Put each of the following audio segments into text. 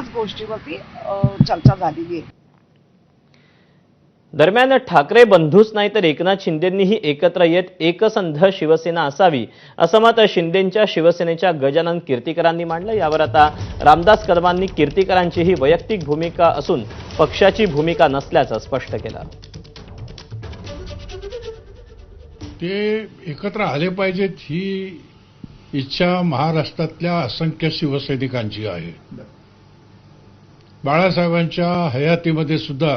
सगळ्याच गोष्टीवरती चर्चा झालेली आहे। दरम्यान ठाकरे बंधूच नाही तर एकनाथ शिंदेंनीही एकत्र येत एकसंध शिवसेना असावी असं मत शिंदेंच्या शिवसेनेच्या गजानन कीर्तीकरांनी मांडलं। यावर आता रामदास कदमांनी कीर्तीकरांची ही वैयक्तिक भूमिका असून पक्षाची भूमिका नसल्याचं स्पष्ट केलं। ते एकत्र आले पाहिजेत ही इच्छा महाराष्ट्रातल्या असंख्य शिवसैनिकांची आहे। बाळासाहेबांच्या हयातीमध्ये सुद्धा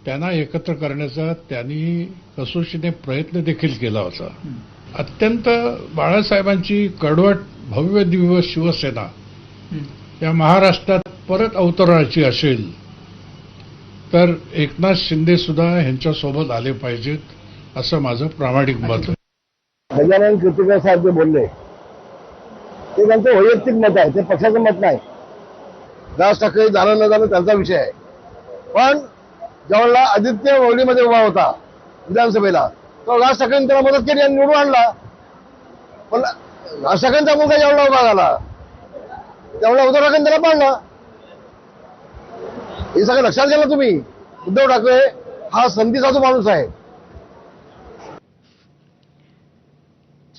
त्यांना एकत्र करण्याचा त्यांनी कसोशीने प्रयत्न देखील केला होता। अत्यंत बाळासाहेबांची कडवट भव्य दिव्य शिवसेना या महाराष्ट्रात परत अवतरण्याची असेल तर एकनाथ शिंदे सुद्धा ह्यांच्यासोबत आले पाहिजेत असं माझं प्रामाणिक मत आहे। गजानन कीर्तीकर साहेब जे बोलले ते त्यांचं वैयक्तिक मत आहे, ते पक्षाचं मत नाही। राज ठाकरे जाणं न जाणं त्यांचा विषय आहे, पण ज्यावेळेला आदित्य ववलीमध्ये उभा होता विधानसभेला तो राज ठाकरेंनी त्याला मदत केली आणि निवडून आणला। पण राज ठाकरेंचा मुलगा ज्यावेळेला उभा झाला त्यावेळेला उद्धव ठाकरेंनी त्याला पाडला। हे सगळं लक्षात घ्या तुम्ही। उद्धव ठाकरे हा संधीसाधू माणूस आहे।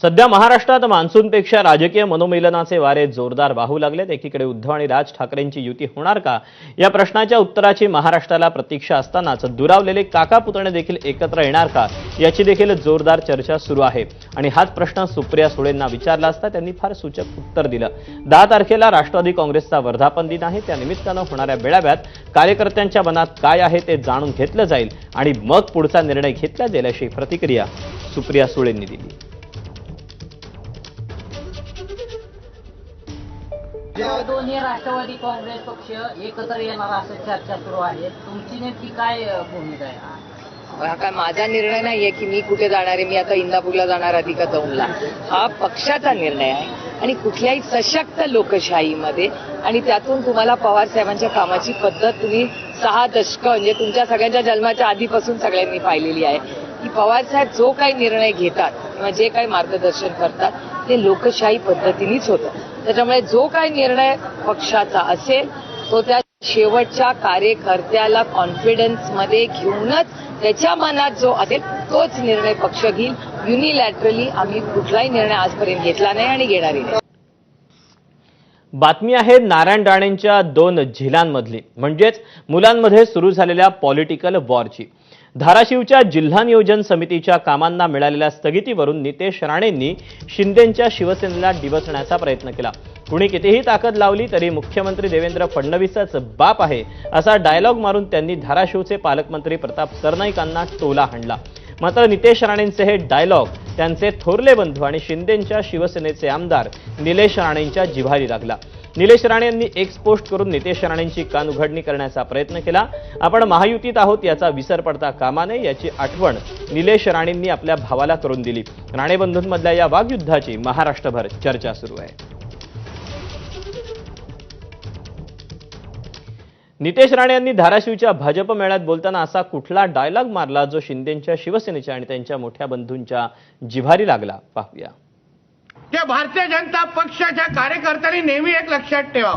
सध्या महाराष्ट्रात मान्सूनपेक्षा राजकीय मनोमिलनाचे वारे जोरदार वाहू लागलेत। एकीकडे उद्धव आणि राज ठाकरेंची युती होणार का या प्रश्नाच्या उत्तराची महाराष्ट्राला प्रतीक्षा असतानाच दुरावलेले काका पुतणे देखील एकत्र येणार का याची देखील जोरदार चर्चा सुरू आहे। आणि हाच प्रश्न सुप्रिया सुळेंना विचारला असता त्यांनी फार सूचक उत्तर दिलं। 10 तारखेला राष्ट्रवादी काँग्रेसचा वर्धापन दिन आहे, त्या निमित्तानं होणाऱ्या मेळाव्यात कार्यकर्त्यांच्या मनात काय आहे ते जाणून घेतलं जाईल आणि मग पुढचा निर्णय घेतला जाईल अशी प्रतिक्रिया सुप्रिया सुळेंनी दिली। दोन्ही राष्ट्रवादी काँग्रेस पक्ष एकत्र येणार असं चर्चा सुरू आहे, तुमची नेमकी काय भूमिका आहे? हा काय माझा निर्णय नाहीये की मी कुठे जाणार आहे, मी आता इंदापूरला जाणार आधी का दौंडला, हा पक्षाचा निर्णय आहे। आणि कुठल्याही सशक्त लोकशाहीमध्ये आणि त्यातून तुम्हाला पवार साहेबांच्या कामाची पद्धत तुम्ही 6 दशकं म्हणजे तुमच्या सगळ्यांच्या जन्माच्या आधीपासून सगळ्यांनी पाहिलेली आहे की पवार साहेब जो काही निर्णय घेतात किंवा जे काही मार्गदर्शन करतात ते लोकशाही पद्धतीनेच होतं। त्याच्यामुळे जो काही निर्णय पक्षाचा असेल तो त्या शेवटच्या कार्यकर्त्याला कॉन्फिडन्समध्ये घेऊनच त्याच्या मनात जो असेल तोच निर्णय पक्ष घेईल। युनिलॅटरली आम्ही कुठलाही निर्णय आजपर्यंत घेतला नाही आणि घेणारही नाही। बातमी आहे नारायण राणेंच्या 2 झिलांमधली, म्हणजेच मुलांमध्ये सुरू झालेल्या पॉलिटिकल वॉरची। धाराशिवच्या जिल्हा नियोजन समितीच्या कामांना मिळालेल्या स्थगितीवरून नितेश राणेंनी शिंदेंच्या शिवसेनेला डिवचण्याचा प्रयत्न केला। कुणी कितीही ताकद लावली तरी मुख्यमंत्री देवेंद्र फडणवीसच बाप आहे असा डायलॉग मारून त्यांनी धाराशिवचे पालकमंत्री प्रताप सरनाईकांना टोला हाणला। मात्र नितेश राणेंचे हे डायलॉग त्यांचे थोरले बंधू आणि शिंदेंच्या शिवसेनेचे आमदार निलेश राणेंच्या जिव्हारी लागला। निलेश राणे यांनी एक पोस्ट करून नितेश राणेंची कानउघडणी करण्याचा प्रयत्न केला। आपण महायुतीत आहोत याचा विसर पडता कामा नये याची आठवण निलेश राणेंनी आपल्या भावाला करून दिली। राणे बंधूंमधल्या या वागयुद्धाची महाराष्ट्रभर चर्चा सुरू आहे। नितेश राणे यांनी धाराशिवच्या भाजप मेळ्यात बोलताना असा कुठला डायलॉग मारला जो शिंदेंच्या शिवसेनेच्या आणि त्यांच्या मोठ्या बंधूंच्या जिव्हारी लागला, पाहूया। भारतीय जनता पक्षाच्या कार्यकर्त्यांनी नेहमी एक लक्षात ठेवा,